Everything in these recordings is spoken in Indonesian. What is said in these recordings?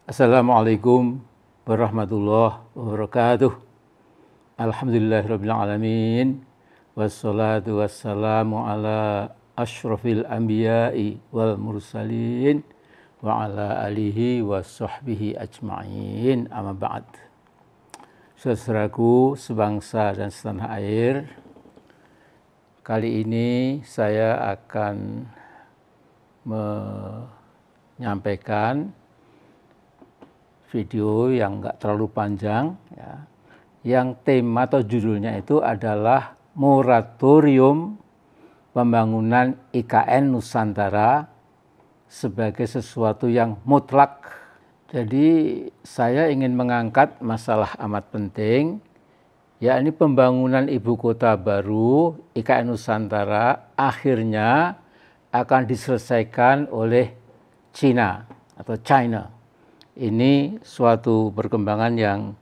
Assalamualaikum warahmatullahi wabarakatuh. Alhamdulillahirabbil alamin. Wassalatu wassalamu ala asyrafil anbiya'i wal mursalin wa ala alihi wa sahbihi ajma'in. Amma ba'd. Saudaraku sebangsa dan setanah air, kali ini saya akan menyampaikan video yang enggak terlalu panjang, ya, yang tema atau judulnya itu adalah moratorium pembangunan IKN Nusantara sebagai sesuatu yang mutlak. Jadi saya ingin mengangkat masalah amat penting, yakni pembangunan ibu kota baru IKN Nusantara akhirnya akan diselesaikan oleh China atau China. Ini suatu perkembangan yang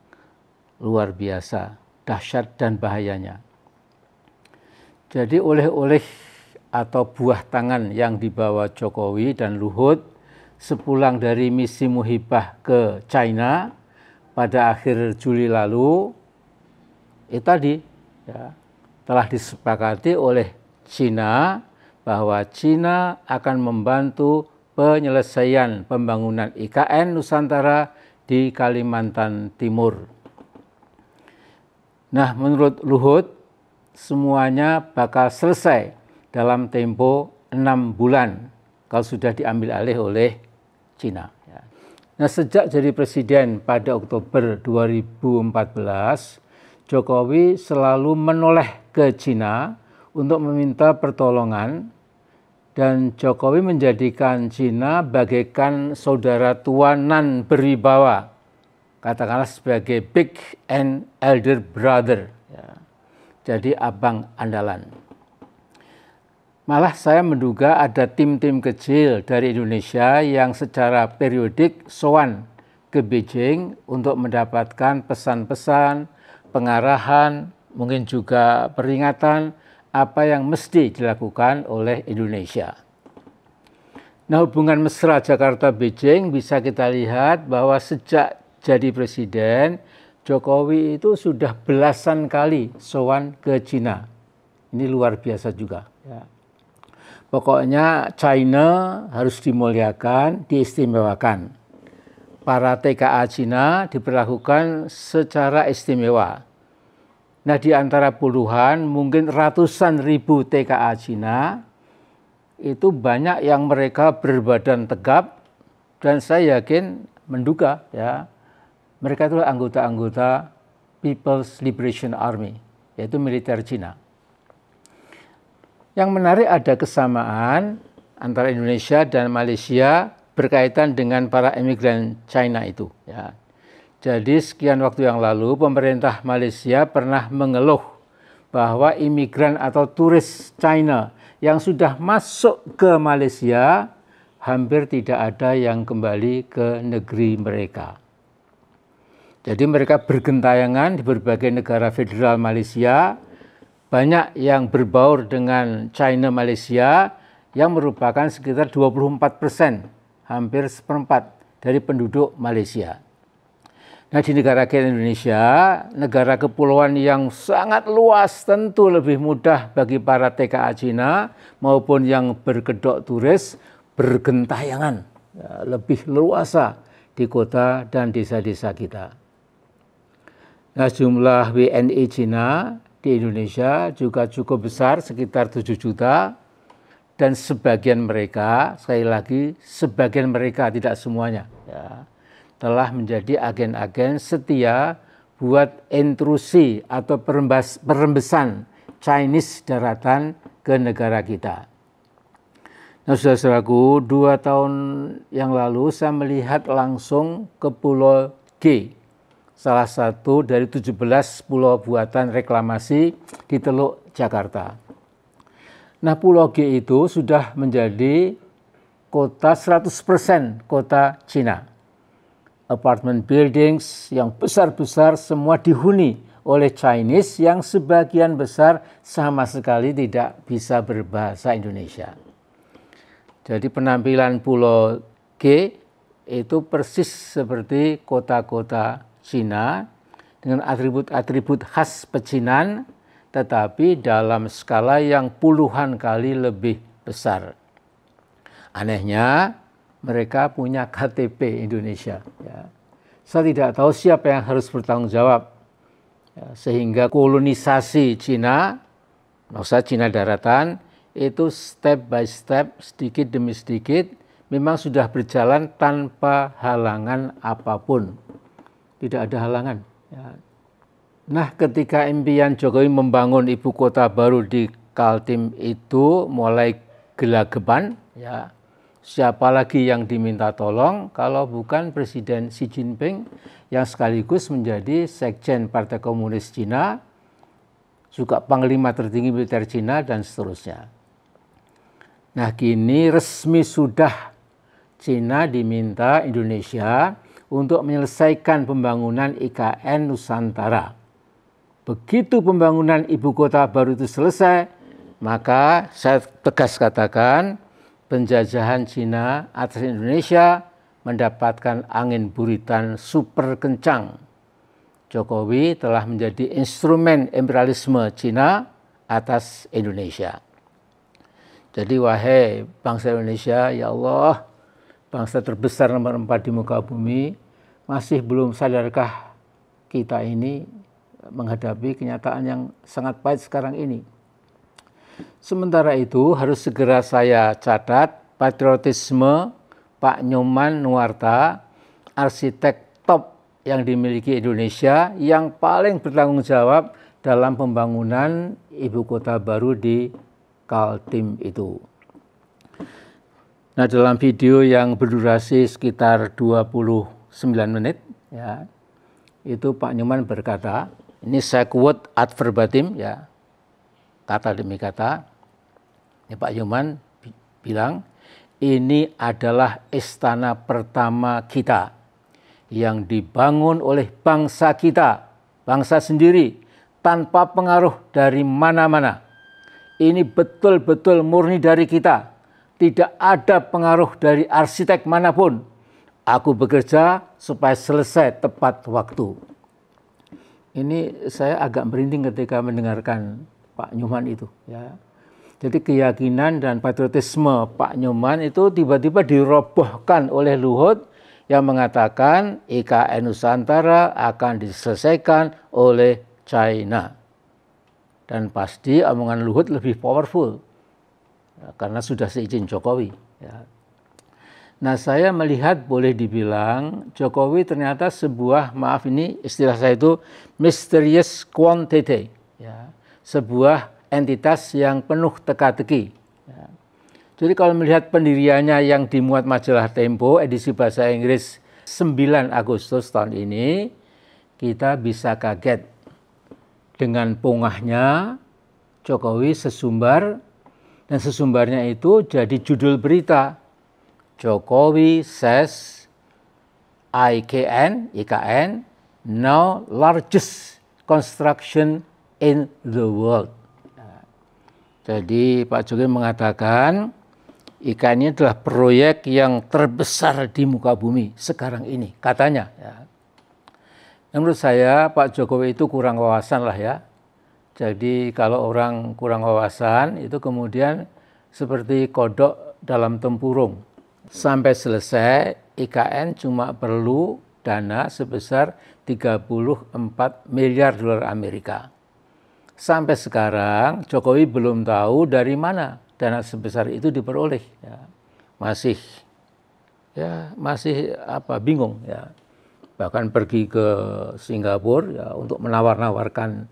luar biasa, dahsyat dan bahayanya. Jadi oleh-oleh atau buah tangan yang dibawa Jokowi dan Luhut sepulang dari misi Muhibah ke China pada akhir Juli lalu, itu tadi ya, telah disepakati oleh China bahwa China akan membantu penyelesaian pembangunan IKN Nusantara di Kalimantan Timur. Nah, menurut Luhut, semuanya bakal selesai dalam tempo 6 bulan kalau sudah diambil alih oleh China. Nah, sejak jadi presiden pada Oktober 2014, Jokowi selalu menoleh ke China untuk meminta pertolongan, dan Jokowi menjadikan China bagaikan saudara tua nan beribawa, katakanlah sebagai big and elder brother, ya. Jadi abang andalan. Malah saya menduga ada tim-tim kecil dari Indonesia yang secara periodik sowan ke Beijing untuk mendapatkan pesan-pesan, pengarahan, mungkin juga peringatan apa yang mesti dilakukan oleh Indonesia. Nah, hubungan mesra Jakarta-Beijing bisa kita lihat bahwa sejak jadi presiden, Jokowi itu sudah belasan kali sowan ke China. Ini luar biasa juga. Ya. Pokoknya China harus dimuliakan, diistimewakan. Para TKA China diperlakukan secara istimewa. Nah, di antara puluhan, mungkin ratusan ribu TKA Cina, itu banyak yang mereka berbadan tegap, dan saya yakin menduga ya, mereka itu anggota-anggota People's Liberation Army, yaitu militer Cina. Yang menarik ada kesamaan antara Indonesia dan Malaysia berkaitan dengan para imigran China itu. Ya. Jadi sekian waktu yang lalu pemerintah Malaysia pernah mengeluh bahwa imigran atau turis China yang sudah masuk ke Malaysia hampir tidak ada yang kembali ke negeri mereka. Jadi mereka bergentayangan di berbagai negara federal Malaysia, banyak yang berbaur dengan China Malaysia yang merupakan sekitar 24%, hampir seperempat dari penduduk Malaysia. Nah, di negara kita Indonesia, negara kepulauan yang sangat luas, tentu lebih mudah bagi para TKA Cina maupun yang berkedok turis bergentayangan, ya, lebih luasa di kota dan desa-desa kita. Nah, jumlah WNI Cina di Indonesia juga cukup besar, sekitar 7 juta, dan sebagian mereka, sekali lagi, sebagian mereka, tidak semuanya, ya, telah menjadi agen-agen setia buat intrusi atau perembesan Chinese daratan ke negara kita. Nah, saudara-saudaraku, 2 tahun yang lalu saya melihat langsung ke Pulau G, salah satu dari 17 pulau buatan reklamasi di Teluk Jakarta. Nah, Pulau G itu sudah menjadi kota 100% kota Cina. Apartment buildings yang besar-besar semua dihuni oleh Chinese yang sebagian besar sama sekali tidak bisa berbahasa Indonesia. Jadi penampilan Pulau G itu persis seperti kota-kota Cina dengan atribut-atribut khas pecinan, tetapi dalam skala yang puluhan kali lebih besar. Anehnya, mereka punya KTP Indonesia. Ya. Saya tidak tahu siapa yang harus bertanggung jawab. Ya, sehingga kolonisasi Cina, maksudnya Cina daratan, itu step by step, sedikit demi sedikit, memang sudah berjalan tanpa halangan apapun. Tidak ada halangan. Ya. Nah, ketika impian Jokowi membangun ibu kota baru di Kaltim itu mulai gelagapan, ya, siapa lagi yang diminta tolong kalau bukan Presiden Xi Jinping yang sekaligus menjadi Sekjen Partai Komunis Cina, juga Panglima tertinggi militer Cina, dan seterusnya. Nah, kini resmi sudah Cina diminta Indonesia untuk menyelesaikan pembangunan IKN Nusantara. Begitu pembangunan ibu kota baru itu selesai, maka saya tegas katakan penjajahan Cina atas Indonesia mendapatkan angin buritan super kencang. Jokowi telah menjadi instrumen imperialisme Cina atas Indonesia. Jadi wahai bangsa Indonesia, ya Allah, bangsa terbesar nomor 4 di muka bumi, masih belum sadarkah kita ini menghadapi kenyataan yang sangat pahit sekarang ini. Sementara itu harus segera saya catat patriotisme Pak Nyoman Nuarta, arsitek top yang dimiliki Indonesia yang paling bertanggung jawab dalam pembangunan ibu kota baru di Kaltim itu. Nah, dalam video yang berdurasi sekitar 29 menit, ya, itu Pak Nyoman berkata, ini saya quote ad verbatim, ya, kata demi kata. Ini Pak Nyoman bilang, ini adalah istana pertama kita yang dibangun oleh bangsa kita, bangsa sendiri, tanpa pengaruh dari mana-mana. Ini betul-betul murni dari kita, tidak ada pengaruh dari arsitek manapun. Aku bekerja supaya selesai tepat waktu. Ini saya agak merinding ketika mendengarkan Pak Nyoman itu. Ya. Jadi keyakinan dan patriotisme Pak Nyoman itu tiba-tiba dirobohkan oleh Luhut yang mengatakan IKN Nusantara akan diselesaikan oleh China. Dan pasti omongan Luhut lebih powerful, ya, karena sudah seizin Jokowi. Ya. Nah, saya melihat boleh dibilang Jokowi ternyata sebuah, maaf ini istilah saya itu mysterious quantity, ya, sebuah entitas yang penuh teka-teki. Ya. Jadi kalau melihat pendiriannya yang dimuat majalah Tempo edisi bahasa Inggris 9 Agustus tahun ini, kita bisa kaget dengan pongahnya Jokowi sesumbar, dan sesumbarnya itu jadi judul berita. Jokowi says IKN now largest construction in the world. Jadi Pak Jokowi mengatakan IKN ini adalah proyek yang terbesar di muka bumi sekarang ini, katanya. Ya. Menurut saya Pak Jokowi itu kurang wawasan lah ya. Jadi kalau orang kurang wawasan itu kemudian seperti kodok dalam tempurung. Sampai selesai IKN cuma perlu dana sebesar 34 miliar dolar Amerika. Sampai sekarang Jokowi belum tahu dari mana dana sebesar itu diperoleh. Ya. Masih bingung ya. Bahkan pergi ke Singapura ya, untuk menawar-nawarkan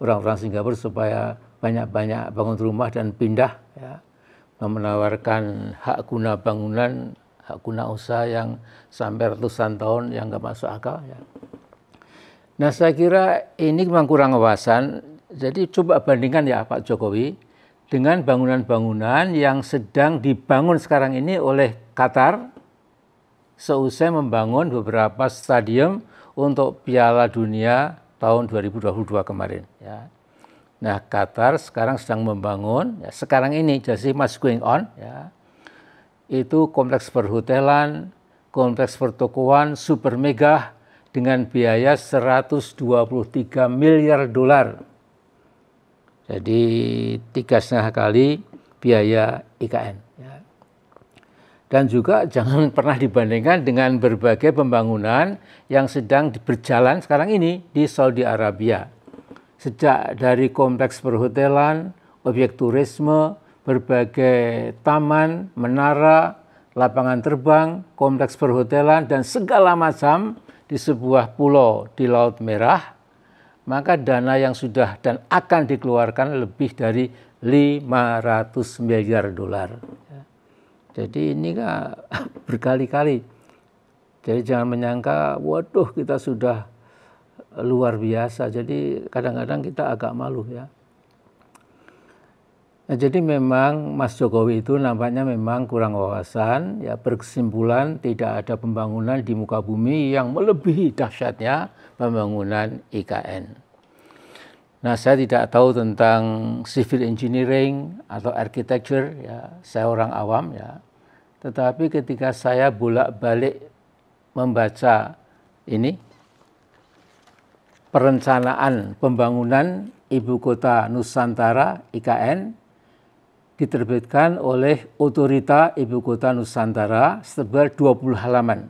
orang-orang Singapura supaya banyak-banyak bangun rumah dan pindah, ya. Menawarkan hak guna bangunan, hak guna usaha yang sampai ratusan tahun yang nggak masuk akal. Ya. Nah, saya kira ini memang kurang wawasan. Jadi coba bandingkan ya Pak Jokowi dengan bangunan-bangunan yang sedang dibangun sekarang ini oleh Qatar seusai membangun beberapa stadium untuk Piala Dunia tahun 2022 kemarin. Ya. Nah, Qatar sekarang sedang membangun, ya, sekarang ini, jadi masih going on, ya, itu kompleks perhotelan, kompleks pertokoan super megah dengan biaya 123 miliar dolar. Jadi 3,5 kali biaya IKN. Ya. Dan juga jangan pernah dibandingkan dengan berbagai pembangunan yang sedang berjalan sekarang ini di Saudi Arabia. Sejak dari kompleks perhotelan, objek turisme, berbagai taman, menara, lapangan terbang, kompleks perhotelan, dan segala macam di sebuah pulau di Laut Merah, maka dana yang sudah dan akan dikeluarkan lebih dari 500 miliar dolar. Jadi ini kan berkali-kali. Jadi jangan menyangka, waduh kita sudah luar biasa. Jadi kadang-kadang kita agak malu ya. Nah, jadi memang Mas Jokowi itu nampaknya memang kurang wawasan, ya berkesimpulan tidak ada pembangunan di muka bumi yang melebihi dahsyatnya pembangunan IKN. Nah, saya tidak tahu tentang civil engineering atau architecture, ya saya orang awam ya. Tetapi ketika saya bolak-balik membaca ini perencanaan pembangunan Ibu Kota Nusantara IKN diterbitkan oleh Otorita Ibu Kota Nusantara setebal 20 halaman.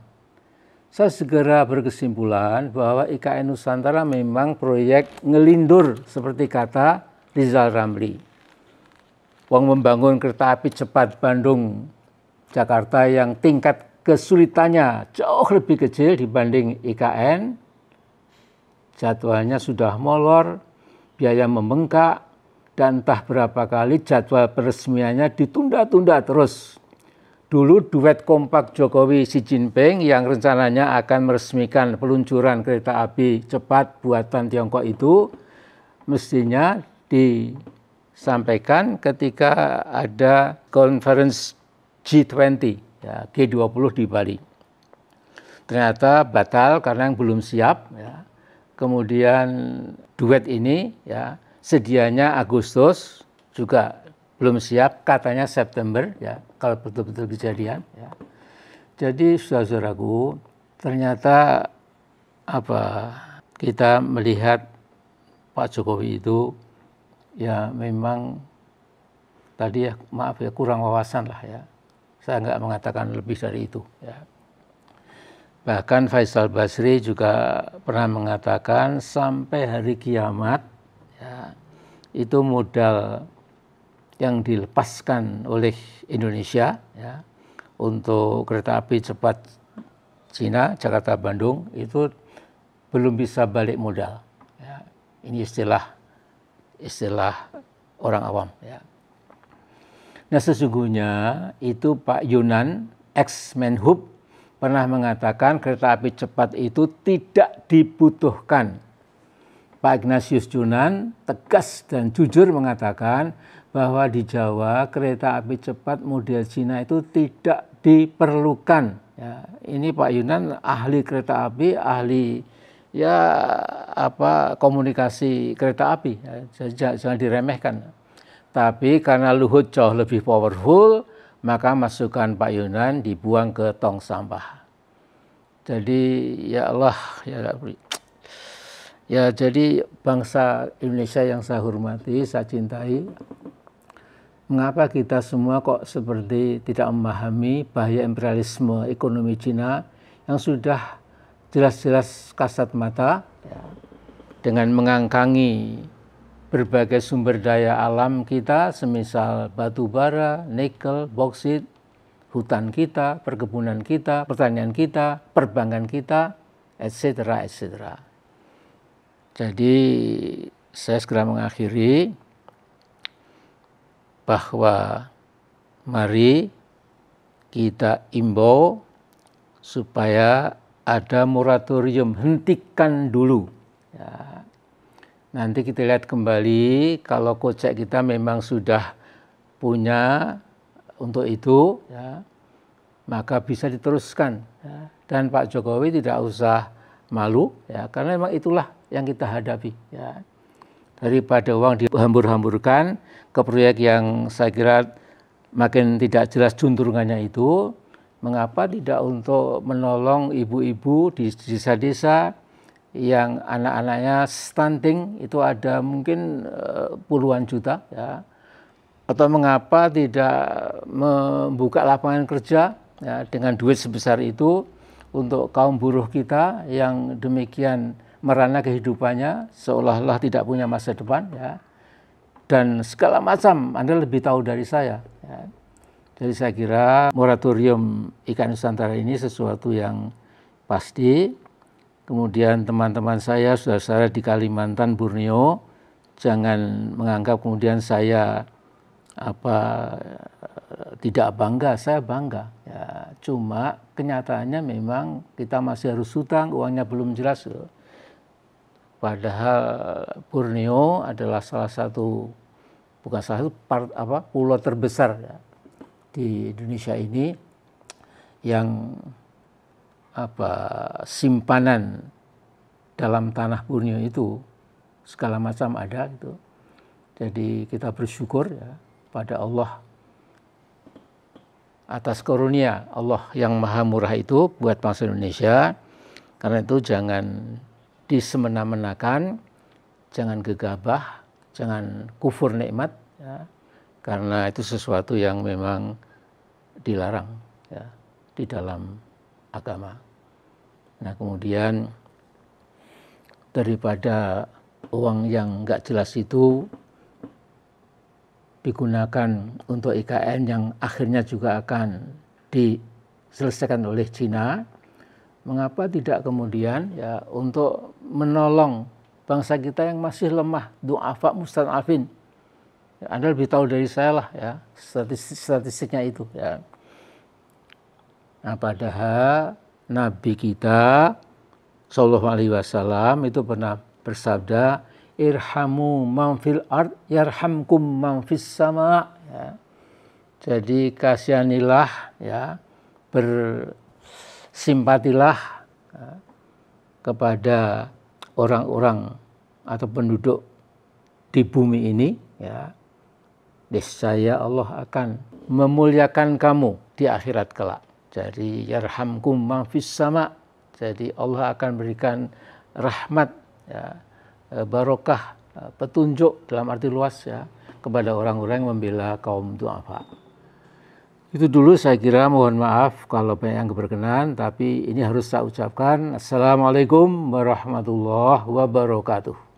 Saya segera berkesimpulan bahwa IKN Nusantara memang proyek ngelindur seperti kata Rizal Ramli. Uang membangun kereta api cepat Bandung Jakarta yang tingkat kesulitannya jauh lebih kecil dibanding IKN, jadwalnya sudah molor, biaya membengkak, dan entah berapa kali jadwal peresmiannya ditunda-tunda terus. Dulu duet kompak Jokowi Xi Jinping yang rencananya akan meresmikan peluncuran kereta api cepat buatan Tiongkok itu mestinya disampaikan ketika ada conference G20, ya, G20 di Bali. Ternyata batal karena yang belum siap. Ya. Kemudian duet ini ya sedianya Agustus juga belum siap, katanya September ya kalau betul-betul kejadian ya. Jadi saudaraku, ternyata kita melihat Pak Jokowi itu ya memang tadi ya maaf ya kurang wawasan lah ya. Saya nggak mengatakan lebih dari itu ya. Bahkan Faisal Basri juga pernah mengatakan sampai hari kiamat ya, itu modal yang dilepaskan oleh Indonesia ya, untuk kereta api cepat Cina Jakarta-Bandung itu belum bisa balik modal. Ya. Ini istilah orang awam. Ya. Nah sesungguhnya itu Pak Yunan, ex-Menhub, pernah mengatakan kereta api cepat itu tidak dibutuhkan. Pak Ignatius Jonan tegas dan jujur mengatakan bahwa di Jawa kereta api cepat model Cina itu tidak diperlukan. Ya, ini Pak Yunan ahli kereta api, ahli komunikasi kereta api. Ya, jangan diremehkan. Tapi karena Luhut jauh lebih powerful, maka masukan Pak Yunan dibuang ke tong sampah. Jadi ya Allah, ya jadi bangsa Indonesia yang saya hormati, saya cintai, mengapa kita semua kok seperti tidak memahami bahaya imperialisme ekonomi Cina yang sudah jelas-jelas kasat mata ya, dengan mengangkangi berbagai sumber daya alam kita, semisal batu bara, nikel, boksit, hutan kita, perkebunan kita, pertanian kita, perbankan kita, etc., etc. Jadi saya segera mengakhiri bahwa mari kita imbau supaya ada moratorium, hentikan dulu. Ya. Nanti kita lihat kembali kalau kocek kita memang sudah punya untuk itu, ya, maka bisa diteruskan. Ya. Dan Pak Jokowi tidak usah malu, ya, karena memang itulah yang kita hadapi. Ya. Daripada uang dihambur-hamburkan ke proyek yang saya kira makin tidak jelas juntrungannya itu, mengapa tidak untuk menolong ibu-ibu di desa-desa yang anak-anaknya stunting itu ada mungkin puluhan juta ya. Atau mengapa tidak membuka lapangan kerja ya, dengan duit sebesar itu untuk kaum buruh kita yang demikian merana kehidupannya seolah-olah tidak punya masa depan ya. Dan segala macam Anda lebih tahu dari saya ya. Jadi saya kira moratorium ikan Nusantara ini sesuatu yang pasti. Kemudian teman-teman saya, saudara-saudara di Kalimantan, Borneo, jangan menganggap kemudian saya tidak bangga. Saya bangga. Ya, cuma kenyataannya memang kita masih harus hutang, uangnya belum jelas. Padahal Borneo adalah salah satu, bukan salah satu pulau terbesar ya, di Indonesia ini yang simpanan dalam tanah Borneo itu segala macam ada gitu. Jadi kita bersyukur ya pada Allah atas karunia Allah yang maha murah itu buat bangsa Indonesia. Karena itu jangan disemena-menakan, jangan gegabah, jangan kufur nikmat ya. Karena itu sesuatu yang memang dilarang ya di dalam agama. Nah kemudian daripada uang yang nggak jelas itu digunakan untuk IKN yang akhirnya juga akan diselesaikan oleh Cina, mengapa tidak kemudian ya untuk menolong bangsa kita yang masih lemah, du'afa mustad'afin. Ya, Anda lebih tahu dari saya lah ya statistiknya itu ya. Nah, padahal Nabi kita Sallallahu Alaihi Wasallam itu pernah bersabda, irhamu man fil ard yarhamkum man fis sama. Ya. Jadi kasihanilah ya, bersimpatilah ya, kepada orang-orang atau penduduk di bumi ini ya. Niscaya Allah akan memuliakan kamu di akhirat kelak. Jadi yarhamkum man fis sama. Jadi Allah akan berikan rahmat ya, barokah, petunjuk dalam arti luas ya kepada orang-orang yang membela kaum du'afa. Itu dulu saya kira, mohon maaf kalau banyak yang berkenan, tapi ini harus saya ucapkan. Assalamualaikum warahmatullahi wabarakatuh.